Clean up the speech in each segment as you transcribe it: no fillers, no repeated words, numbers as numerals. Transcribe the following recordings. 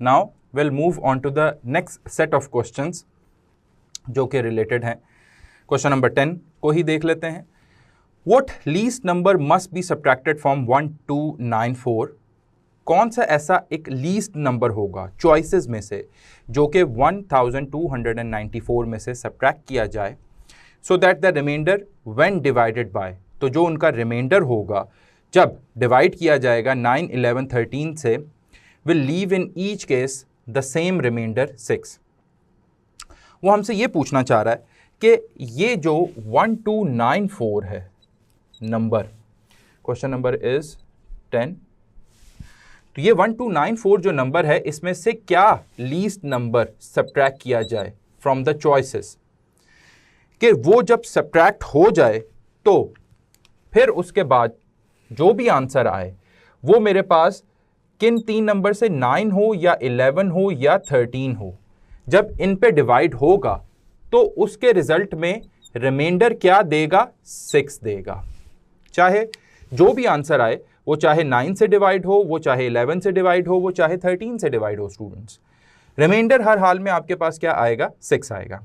Now we'll move on to the next set of questions जो कि related हैं. Question number 10 को ही देख लेते हैं. What least number must be subtracted from 1294? कौन सा ऐसा एक लीस्ट नंबर होगा चॉइसेस में से जो कि 1294 में से सब्ट्रैक्ट किया जाए so that the remainder when divided by, तो जो उनका रिमाइंडर होगा जब डिवाइड किया जाएगा 9, 11, 13 से, will leave in each case the same remainder 6. वो हमसे ये पूछना चाह रहा है कि ये जो 1294 है नंबर, क्वेश्चन नंबर इज 10. तो ये 1294 जो नंबर है इसमें से क्या लीस्ट नंबर सब्ट्रैक्ट किया जाए फ्रॉम द चॉइसेस, कि वो जब सब्ट्रैक्ट हो जाए तो फिर उसके बाद जो भी आंसर आए वो मेरे पास किन तीन नंबर से 9 हो या 11 हो या 13 हो, जब इन पे डिवाइड होगा तो उसके रिजल्ट में रिमाइंडर क्या देगा, 6 देगा. चाहे जो भी आंसर आए वो चाहे 9 से डिवाइड हो, वो चाहे 11 से डिवाइड हो, वो चाहे 13 से डिवाइड हो, स्टूडेंट्स रिमाइंडर हर हाल में आपके पास क्या आएगा, 6 आएगा.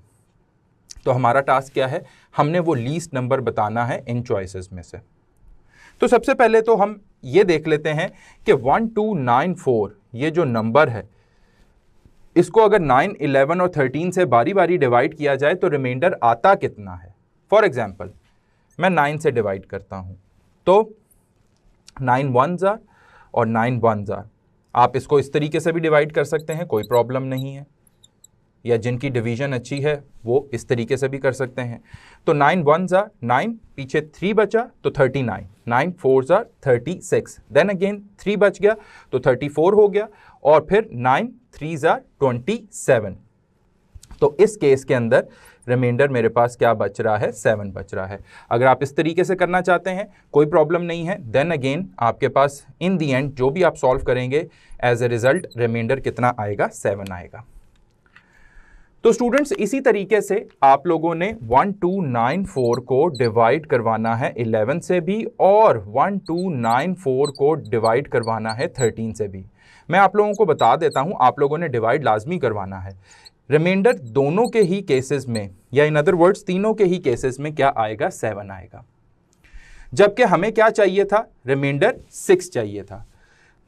तो हमारा टास्क क्या है, हमने वो लीस्ट नंबर बताना है इन चॉइसेस में से. तो सबसे पहले तो हम ये देख लेते हैं कि 1294 ये जो नंबर है इसको अगर 9, 11 और 13 से बारी बारी डिवाइड किया जाए तो रिमाइंडर आता कितना है. फॉर एग्जाम्पल मैं 9 से डिवाइड करता हूं तो 9 1s और 9 1s. आप इसको इस तरीके से भी डिवाइड कर सकते हैं, कोई प्रॉब्लम नहीं है, या जिनकी डिवीजन अच्छी है वो इस तरीके से भी कर सकते हैं. तो 9 1s 9, पीछे 3 बचा तो 39, 9 4s 36, देन अगेन 3 बच गया तो 34 हो गया, और फिर 9 3s 27. तो इस केस के अंदर रिमाइंडर मेरे पास क्या बच रहा है, 7 बच रहा है. अगर आप इस तरीके से करना चाहते हैं कोई प्रॉब्लम नहीं है. देन अगेन आपके पास इन दी एंड जो भी आप सॉल्व करेंगे एज ए रिजल्ट रिमाइंडर कितना आएगा, 7 आएगा. तो स्टूडेंट्स इसी तरीके से आप लोगों ने 1294 को डिवाइड करवाना है 11 से भी, और 1294 को डिवाइड करवाना है 13 से भी. मैं आप लोगों को बता देता हूं, आप लोगों ने डिवाइड लाजमी करवाना है. रिमाइंडर दोनों के ही केसेस में, या इन अदर वर्ड्स तीनों के ही केसेस में क्या आएगा, 7 आएगा. जबकि हमें क्या चाहिए था, रिमाइंडर 6 चाहिए था.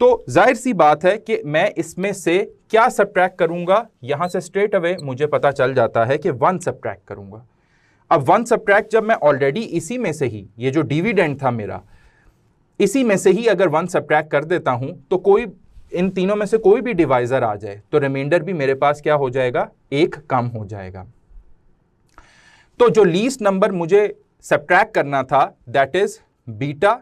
तो जाहिर सी बात है कि मैं इसमें से क्या सब्ट्रैक्ट करूंगा, यहां से स्ट्रेट अवे मुझे पता चल जाता है कि 1 सब्ट्रैक्ट करूंगा. अब 1 सब्ट्रैक्ट जब मैं ऑलरेडी इसी में से ही, ये जो डिविडेंड था मेरा, इसी में से ही अगर 1 सब्ट्रैक्ट कर देता हूं तो कोई इन तीनों में से कोई भी डिवाइजर आ जाए तो रिमाइंडर भी मेरे पास क्या हो जाएगा, 1 कम हो जाएगा. तो जो लीस्ट नंबर मुझे सब्ट्रैक्ट करना था दैट इज बीटा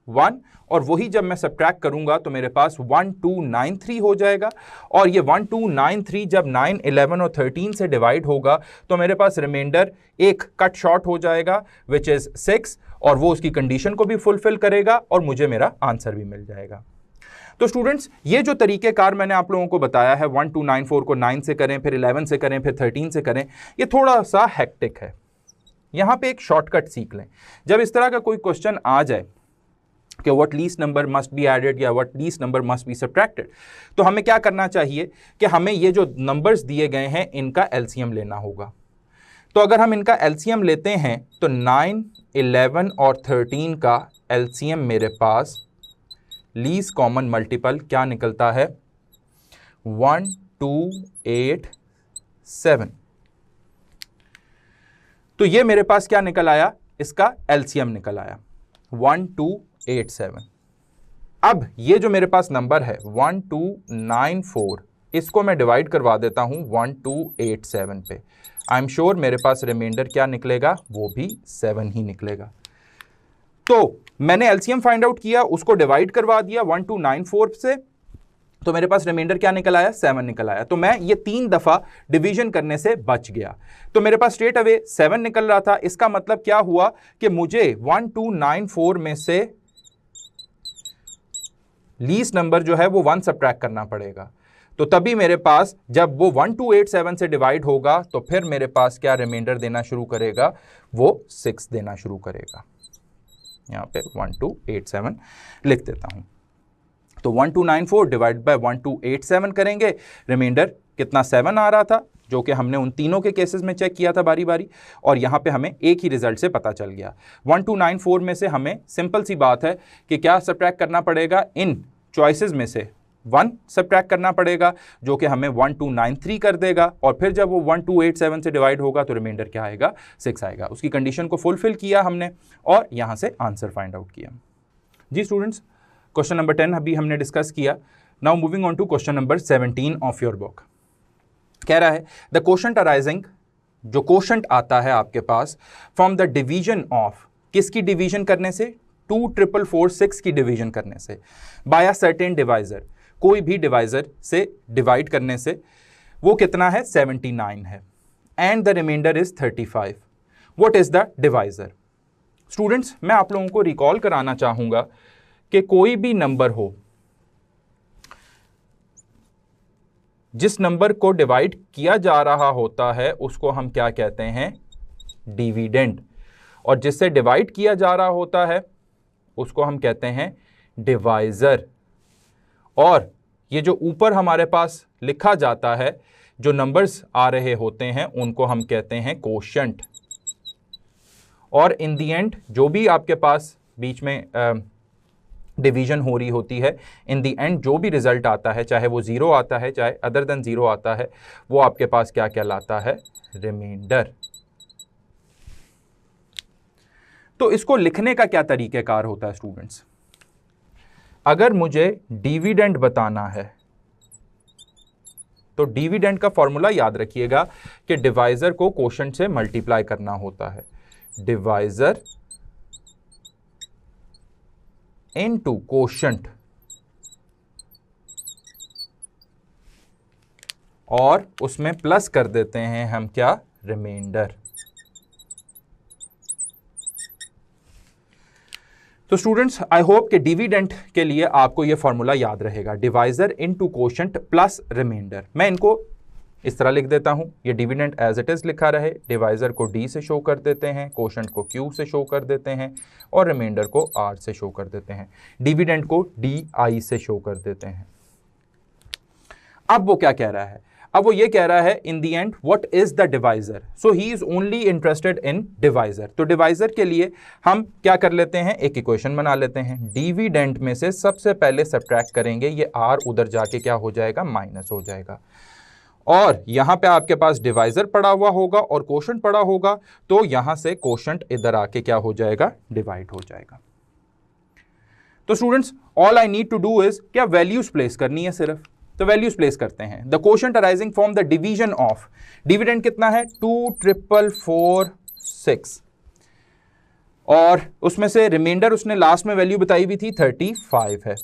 1, और वही जब मैं सब्ट्रैक्ट करूंगा तो मेरे पास 1293 हो जाएगा. और ये 1293 जब 9, 11 और 13 से डिवाइड होगा तो मेरे पास रिमाइंडर 1 कट शॉर्ट हो जाएगा विच इज 6, और वो उसकी कंडीशन को भी फुलफिल करेगा और मुझे मेरा आंसर भी मिल जाएगा. तो स्टूडेंट्स ये जो तरीकेकार मैंने आप लोगों को बताया है, 1294 को 9 से करें, फिर 11 से करें, फिर 13 से करें, ये थोड़ा सा हेक्टिक है. यहां पे एक शॉर्टकट सीख लें. जब इस तरह का कोई क्वेश्चन आ जाए कि what least number must be added या what least number must be subtracted, तो हमें क्या करना चाहिए कि हमें ये जो नंबर्स दिए गए हैं इनका एलसीएम लेना होगा. तो अगर हम इनका एलसीएम लेते हैं तो 9, 11 और 13 का एलसीएम मेरे पास लीस्ट कॉमन मल्टीपल क्या निकलता है, 1287. तो ये मेरे पास क्या निकल आया, इसका एलसीएम निकल आया 1287. अब ये जो मेरे पास नंबर है 1294, इसको मैं डिवाइड करवा देता हूं 1287 पे. आई एम श्योर मेरे पास रिमाइंडर क्या निकलेगा, वो भी 7 ही निकलेगा. तो मैंने एलसीएम फाइंड आउट किया, उसको डिवाइड करवा दिया 1294 से, तो मेरे पास रिमाइंडर क्या निकल आया, 7 निकल आया. तो मैं ये 3 दफा डिवीजन करने से बच गया. तो मेरे पास स्ट्रेट अवे 7 निकल रहा था. इसका मतलब क्या हुआ कि मुझे 1294 में से लीस्ट नंबर जो है वो 1 सब्ट्रैक्ट करना पड़ेगा. तो तभी मेरे पास जब वो 1287 से डिवाइड होगा तो फिर मेरे पास क्या रिमाइंडर देना शुरू करेगा, वो 6 देना शुरू करेगा. यहां पे 1287 लिख देता हूं. तो 1294 डिवाइड बाय 1287 करेंगे, रिमाइंडर कितना 7 आ रहा था, जो कि हमने उन तीनों के केसेस में चेक किया था बारी बारी, और यहाँ पे हमें एक ही रिजल्ट से पता चल गया। 1294 में से हमें सिंपल सी बात है कि क्या सब्ट्रैक्ट करना पड़ेगा, इन चॉइसेस में से 1 सब्ट्रैक्ट करना पड़ेगा, जो कि हमें 1293 कर देगा, और फिर जब वो 1287 से डिवाइड होगा तो रिमाइंडर क्या आएगा, 6 आएगा। उसकी कंडीशन को फुलफिल किया हमने और यहाँ से आंसर फाइंड आउट किया। जी स्टूडेंट्स, क्वेश्चन नंबर 10 अभी हमने डिस्कस किया। Now moving on to question number 17 of your book. कह रहा है द क्वोशंट अराइजिंग, जो क्वोशंट आता है आपके पास फ्रॉम द डिवीजन ऑफ, किसकी डिवीजन करने से, 24446 की डिवीजन करने से, बाय अ सर्टेन डिवाइजर, कोई भी डिवाइजर से डिवाइड करने से, वो कितना है, 79 है, and the remainder is 35। What is the divisor? Students, मैं आप लोगों को रिकॉल कराना चाहूंगा कि कोई भी नंबर हो, जिस नंबर को डिवाइड किया जा रहा होता है उसको हम क्या कहते हैं, डिविडेंड, और जिससे डिवाइड किया जा रहा होता है उसको हम कहते हैं डिवाइजर। और ये जो ऊपर हमारे पास लिखा जाता है, जो नंबर्स आ रहे होते हैं, उनको हम कहते हैं कोशंट। और इन दी एंड जो भी आपके पास बीच में डिवीजन हो रही होती है, इन दी एंड जो भी रिजल्ट आता है, चाहे वो 0 आता है, चाहे अदर देन 0 आता है, वो आपके पास क्या कहलाता है, रिमाइंडर। तो इसको लिखने का क्या तरीकेकार होता है स्टूडेंट्स? अगर मुझे डिविडेंड बताना है तो डिविडेंड का फॉर्मूला याद रखिएगा कि डिवाइजर को कोशंट से मल्टीप्लाई करना होता है, डिवाइजर इनटू कोशंट, और उसमें प्लस कर देते हैं हम क्या, रिमाइंडर। तो स्टूडेंट्स, आई होप कि डिविडेंड के लिए आपको यह फॉर्मूला याद रहेगा, divisor into quotient plus remainder. मैं इनको इस तरह लिख देता हूं, ये डिविडेंड एज इट इज लिखा रहे, डिवाइजर को डी से शो कर देते हैं, कोशंट को क्यू से शो कर देते हैं, और रिमाइंडर को आर से शो कर देते हैं, डिविडेंड को डी आई से शो कर देते हैं। अब वो क्या कह रहा है, अब वो ये कह रहा है in the end what is the divisor, so he is only interested in divisor. तो डिवाइजर के लिए हम क्या कर लेते हैं, एक इक्वेशन बना लेते हैं, डिविडेंड में से सबसे पहले सब्ट्रैक्ट करेंगे, ये आर उधर जाके क्या हो जाएगा, माइनस हो जाएगा, और यहां पे आपके पास डिवाइजर पड़ा हुआ होगा और कोशंट पड़ा होगा, तो यहां से कोशंट इधर आके क्या हो जाएगा, डिवाइड हो जाएगा। तो students, all I need to do is, क्या वैल्यूज प्लेस करनी है सिर्फ, तो वैल्यूज प्लेस करते हैं। The quotient arising from the division of, dividend कितना है, 24446, और उसमें से रिमाइंडर उसने लास्ट में वैल्यू बताई हुई थी 35 है,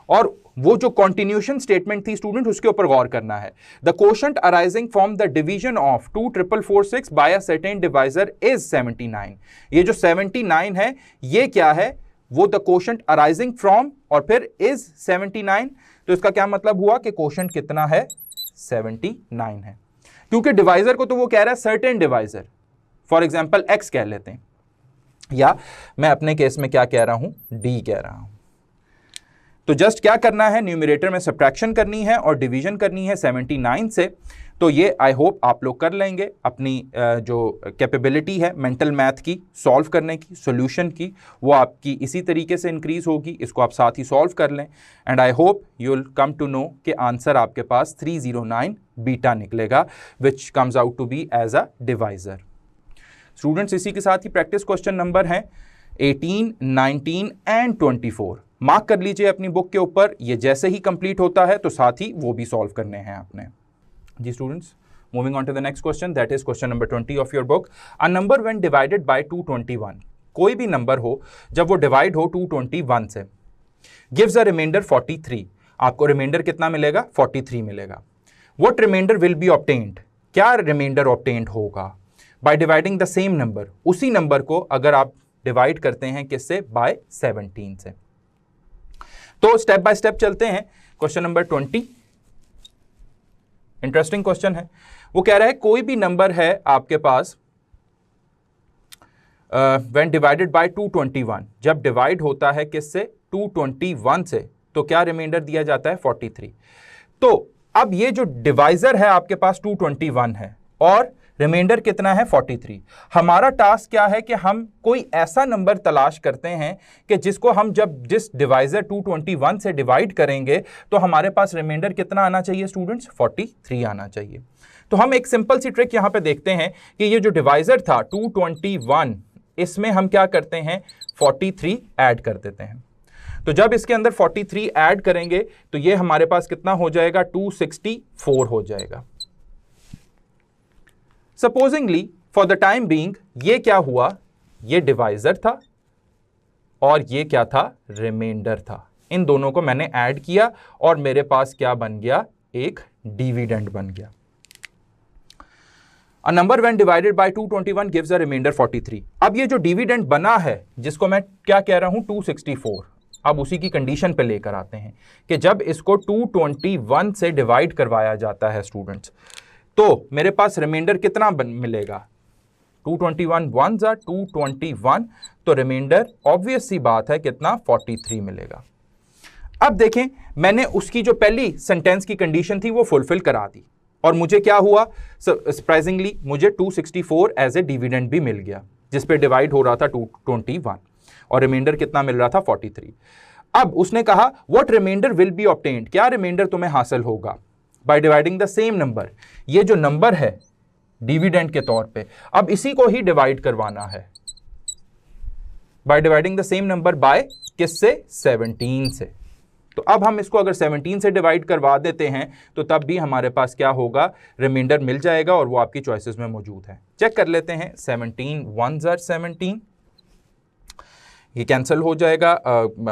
और वो जो कॉन्टिन्यूशन स्टेटमेंट थी स्टूडेंट, उसके ऊपर गौर करना है। The quotient arising from the division of 24446 by a certain divisor is 79। ये जो 79 है, ये क्या है, वो द कोशंट अराइजिंग फ्रॉम और फिर इज 79, तो इसका क्या मतलब हुआ कि कोशंट कितना है, 79 है, क्योंकि डिवाइजर को तो वो कह रहा है certain divisor, for example x कह लेते हैं, या मैं अपने केस में क्या कह रहा हूं, d कह रहा हूं। तो जस्ट क्या करना है, न्यूमरेटर में सब्ट्रैक्शन करनी है और डिवीजन करनी है 79 से। तो ये आई होप आप लोग कर लेंगे, अपनी जो कैपेबिलिटी है मेंटल मैथ की सॉल्व करने की, सॉल्यूशन की, वो आपकी इसी तरीके से इंक्रीज होगी, इसको आप साथ ही सॉल्व कर लें, and I hope you will come to know कि आंसर आपके पास 309 बीटा निकलेगा, which comes out to be as a divisor. Students, इसी के साथ ही प्रैक्टिस क्वेश्चन नंबर हैं 18, 19 एंड 24। मार्क कर लीजिए अपनी बुक के ऊपर, ये जैसे ही कंप्लीट होता है तो साथ ही वो भी सॉल्व करने हैं आपने। जी students, moving on to the next question, that is question number 20 of your book. A number when divided by 221, कोई भी नंबर हो जब वो डिवाइड हो 221 से, गिव्स अ रिमाइंडर 43, आपको रिमाइंडर कितना मिलेगा, 43 मिलेगा। What remainder will be obtained, क्या रिमाइंडर ऑब्टेन्ड होगा, by dividing the same number, उसी नंबर को अगर आप डिवाइड करते हैं किससे, बाय 17 से। तो स्टेप बाय स्टेप चलते हैं। क्वेश्चन नंबर 20 इंटरेस्टिंग क्वेश्चन है। वो कह रहा है कोई भी नंबर है आपके पास व्हेन डिवाइडेड बाय 221, जब डिवाइड होता है किससे, 221 से, तो क्या रिमाइंडर दिया जाता है 43। तो अब ये जो डिवाइजर है आपके पास 221 है और रिमाइंडर कितना है 43। हमारा टास्क क्या है कि हम कोई ऐसा नंबर तलाश करते हैं कि जिसको हम जब जिस डिवाइजर 221 से डिवाइड करेंगे तो हमारे पास रिमाइंडर कितना आना चाहिए स्टूडेंट्स, 43 आना चाहिए। तो हम एक सिंपल सी ट्रिक यहां पे देखते हैं कि ये जो डिवाइजर था 221, इसमें हम क्या करते हैं 43 ऐड कर देते हैं। तो जब इसके अंदर 43 ऐड करेंगे तो ये हमारे पास कितना हो जाएगा, 264 हो जाएगा। Supposedly for the time being ये क्या हुआ, ये डिवाइजर था और ये क्या था, रिमाइंडर था। इन दोनों को मैंने ऐड किया और मेरे पास क्या बन गया, एक डिविडेंड बन गया। A number when divided by 221 gives a remainder 43। अब ये जो डिविडेंड बना है जिसको मैं क्या कह रहा हूं 264, अब उसी की कंडीशन पे लेकर आते हैं कि जब इसको 221 से डिवाइड करवाया जाता है स्टूडेंट्स, तो मेरे पास रिमाइंडर कितना मिलेगा, 221 1 जा 221, तो रिमाइंडर ऑब्वियस सी बात है कितना 43 मिलेगा। अब देखें मैंने उसकी जो पहली सेंटेंस की कंडीशन थी वो फुलफिल करा दी और मुझे क्या हुआ, सरप्राइजिंगली मुझे 264 एज ए डिविडेंड भी मिल गया जिस पे डिवाइड हो रहा था 221 और रिमाइंडर कितना मिल रहा था 43। अब उसने कहा what remainder will be obtained, क्या रिमाइंडर तुम्हें हासिल होगा, by dividing the same number. ये जो नंबर है डिविडेंड के तौर पे, अब इसी को ही डिवाइड करवाना है bye dividing the same number by किससे, 17 से। तो अब हम इसको अगर 17 से डिवाइड करवा देते हैं तो तब भी हमारे पास क्या होगा, रिमाइंडर मिल जाएगा और वो आपकी चॉइसेस में मौजूद है। चेक कर लेते हैं, 17 1 ज़र 17, ये कैंसिल हो जाएगा,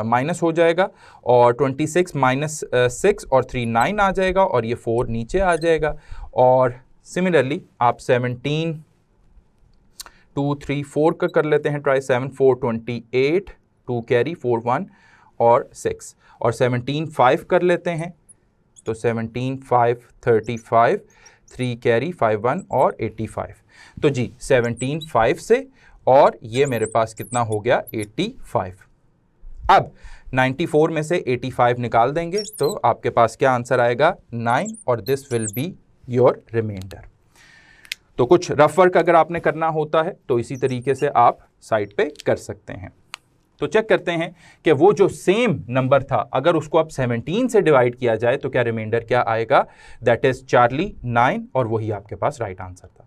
माइनस हो जाएगा और 26 माइनस 6 और 3 9 आ जाएगा और ये 4 नीचे आ जाएगा। और सिमिलरली आप 17 2 3 4 का कर लेते हैं ट्राई, 7 4 28, 2 कैरी 4 1 और 6, और 17 5 कर लेते हैं तो 17 5 35, 3 कैरी 5 1 और 85। तो जी 17 5 से और ये मेरे पास कितना हो गया 85। अब 94 में से 85 निकाल देंगे तो आपके पास क्या आंसर आएगा 9 और this will be your remainder. तो कुछ रफ वर्क अगर आपने करना होता है तो इसी तरीके से आप साइड पे कर सकते हैं। तो चेक करते हैं कि वो जो सेम नंबर था अगर उसको अब 17 से डिवाइड किया जाए तो क्या रिमाइंडर क्या आएगा, दैट इज चार्ली 9, और वही आपके पास राइट आंसर था।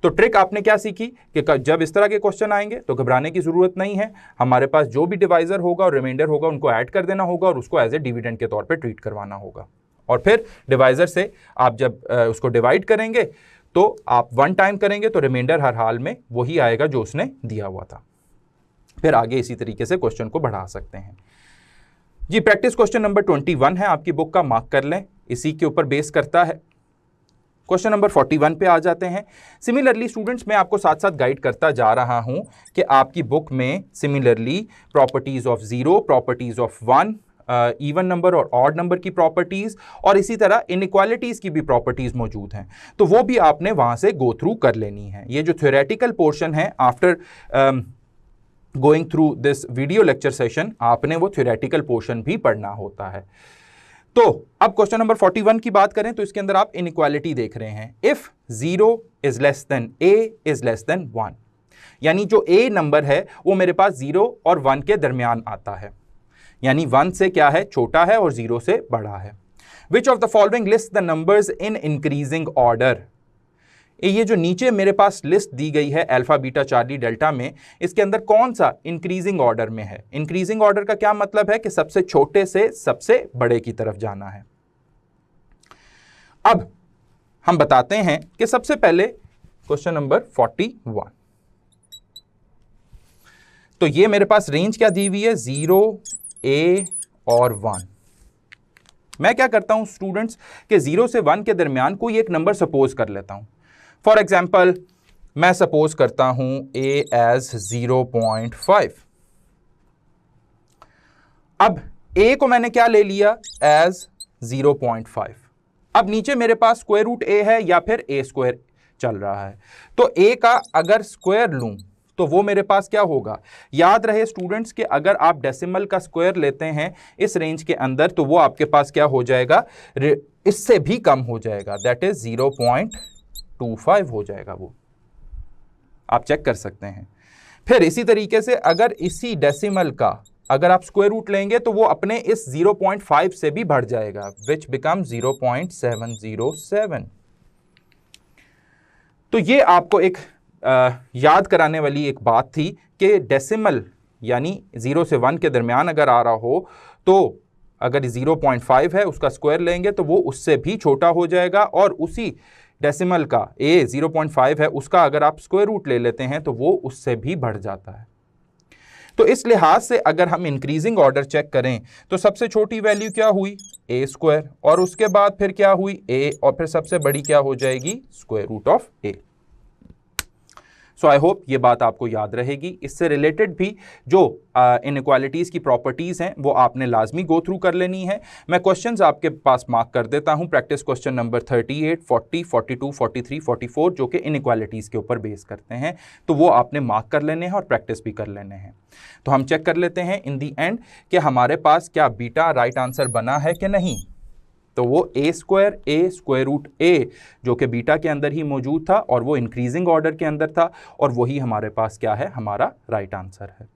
तो ट्रिक आपने क्या सीखी कि जब इस तरह के क्वेश्चन आएंगे तो घबराने की जरूरत नहीं है, हमारे पास जो भी डिवाइजर होगा और रिमाइंडर होगा उनको ऐड कर देना होगा और उसको एज ए डिविडेंड के तौर पे ट्रीट करवाना होगा। और फिर डिवाइजर से आप जब उसको डिवाइड करेंगे तो आप 1 टाइम करेंगे तो रिमाइंडर हर हाल में वही आएगा जो उसने दिया हुआ था। फिर आगे इसी तरीके से क्वेश्चन को बढ़ा सकते हैं। जी प्रैक्टिस क्वेश्चन नंबर 21 है, आपकी बुक का मार्क कर लें, इसी के ऊपर बेस करता है। क्वेश्चन नंबर 41 पे आ जाते हैं। सिमिलरली स्टूडेंट्स मैं आपको साथ साथ गाइड करता जा रहा हूं कि आपकी बुक में similarly properties of 0, properties of 1, even number और ऑड नंबर की प्रॉपर्टीज और इसी तरह इनइक्वालिटीज की भी प्रॉपर्टीज मौजूद हैं, तो वो भी आपने वहां से गो थ्रू कर लेनी है। ये जो थ्योरेटिकल पोर्शन है after going through this video lecture session, आपने वो थ्योरेटिकल पोर्शन भी पढ़ना होता है। तो अब क्वेश्चन नंबर 41 की बात करें तो इसके अंदर आप इनइक्वालिटी देख रहे हैं, if 0 is less than a is less than 1, यानी जो a नंबर है वो मेरे पास 0 और 1 के दरमियान आता है, यानी 1 से क्या है छोटा है और 0 से बड़ा है। Which of the following list the numbers in increasing order, ये जो नीचे मेरे पास लिस्ट दी गई है अल्फा बीटा चार्ली डेल्टा में, इसके अंदर कौन सा इंक्रीजिंग ऑर्डर में है। इंक्रीजिंग ऑर्डर का क्या मतलब है कि सबसे छोटे से सबसे बड़े की तरफ जाना है। अब हम बताते हैं कि सबसे पहले क्वेश्चन नंबर 41, तो ये मेरे पास रेंज क्या दी हुई है 0, a और 1। मैं क्या करता हूं स्टूडेंट्स कि 0 से 1 के दरमियान कोई एक नंबर सपोज कर लेता हूं। फॉर एग्जाम्पल मैं सपोज करता हूं a एज 0.5। अब a को मैंने क्या ले लिया एज 0.5। अब नीचे मेरे पास स्क्वायर रूट a है या फिर a स्क्वायर चल रहा है, तो a का अगर स्क्वायर लूं तो वो मेरे पास क्या होगा, याद रहे स्टूडेंट्स कि अगर आप डेसिमल का स्क्वायर लेते हैं इस रेंज के अंदर तो वो आपके पास क्या हो जाएगा, इससे भी कम हो जाएगा, दैट इज 0.25 हो जाएगा, वो आप चेक कर सकते हैं। फिर इसी तरीके से अगर इसी डेसिमल का अगर आप स्क्वायर रूट लेंगे तो वो अपने इस 0.5 से भी बढ़ जाएगा, विच बिकम 0.707। तो ये आपको एक याद कराने वाली एक बात थी कि डेसिमल यानी 0 से 1 के दरमियान अगर आ रहा हो तो अगर 0.5 है उसका स्क्वायर लेंगे तो वो उससे भी छोटा हो जाएगा, और उसी डेसिमल का a 0.5 है उसका अगर आप स्क्वायर रूट ले लेते हैं तो वो उससे भी बढ़ जाता है। तो इस लिहाज से अगर हम इंक्रीजिंग ऑर्डर चेक करें तो सबसे छोटी वैल्यू क्या हुई, a स्क्वायर, और उसके बाद फिर क्या हुई a, और फिर सबसे बड़ी क्या हो जाएगी, square root of a। So I hope ये बात आपको याद रहेगी। इससे रिलेटेड भी जो इनइक्वालिटीज़ की प्रॉपर्टीज़ हैं वो आपने लाजमी गो थ्रू कर लेनी है। मैं क्वेश्चंस आपके पास मार्क कर देता हूं, प्रैक्टिस क्वेश्चन नंबर 38, 40, 42, 43, 44 जो कि इनइक्वालिटीज़ के ऊपर बेस करते हैं, तो वो आपने मार्क कर लेने हैं और प्रैक्टिस भी कर लेने हैं। तो हम चेक कर लेते हैं इन दी एंड कि हमारे पास क्या बीटा राइट आंसर बना है कि नहीं। तो वो a स्क्वायर रूट a जो कि बीटा के अंदर ही मौजूद था और वो इंक्रीजिंग ऑर्डर के अंदर था, और वही हमारे पास क्या है, हमारा राइट आंसर है।